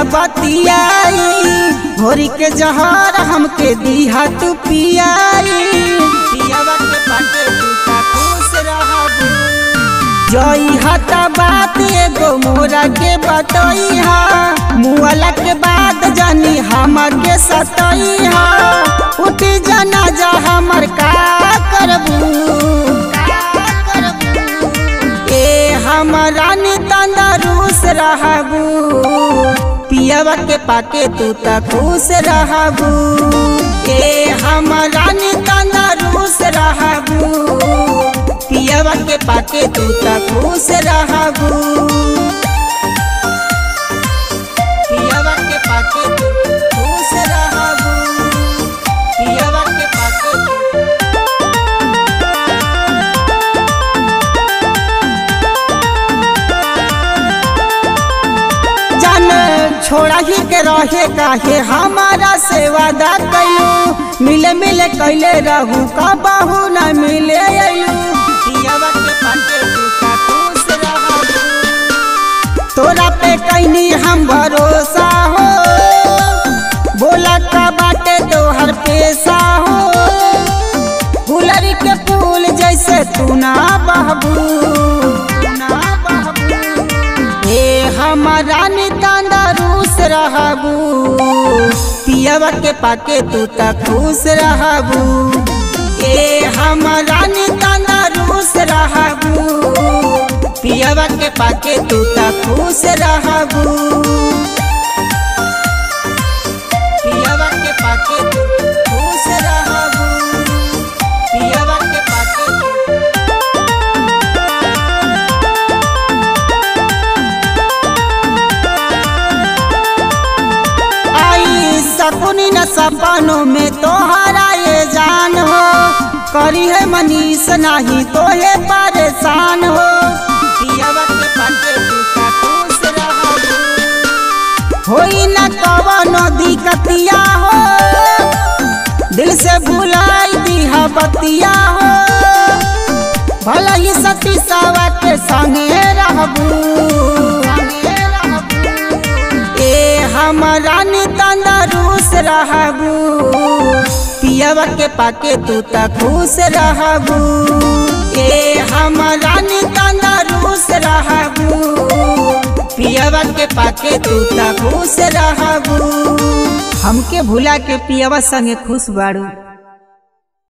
बतियाई, भोरी के जहर हमके दीहा तू पियाई। पियावा के पाके तू ता खुश रहबू, जई हता बात एगो मोरा के बतइहा, मुआला के बाद जानी हमके सतइहा। उठी जनाजा हमर का करबू, हमरा नी तंदरुस्त रहबू, पियावा के पाके तू ता खुश रहबू। हमरा नी तंदरुस्त रहबू, पियावा के पाके तू ता खुश रहबू। पियावा के पाके तू खुश रहबू, पियावा के पाके छोड़ा ही के रहे काहे हमारा से वादा कइलू, मिले मिले कैले रहू कबहू न मिले अइलू। पियावा के पाके तू ता खुश रहबू, तोरा पे कैनी हम भरोसा हो, बोला का बाटे तोहर पेशा हो। गुलरी के फूल जैसे तू ना बहबू, हमरा नी तंदरुस्त रहबू, पियावा के पाके तू ता खुश रहबू। हमरा नी तंदरुस्त रहबू, पियावा के पाके तू ता खुश रहबू। पियावा के पाके तू खुश रहबू, पियावा के पाके सकुनी न सपनों में तोहरा ये जान हो, करी है मनीष नहीं तो है परेशान हो। पियावा के पाके तू ता खुश रहबू, होई न कवनो दिक्कतिया हो, दिल से भुलाई दीहा बतिया हो। भला ही सती सावा के संगे रहबू, हमरा नी तंदरुस्त रहबू, पियावा के पाके तू ता खुश रहबू। हमरा नी तंदरुस्त रहबू, पियावा के पाके तू ता खुश रहबू। हमके भुला के पियावा संगे खुश बाड़ू।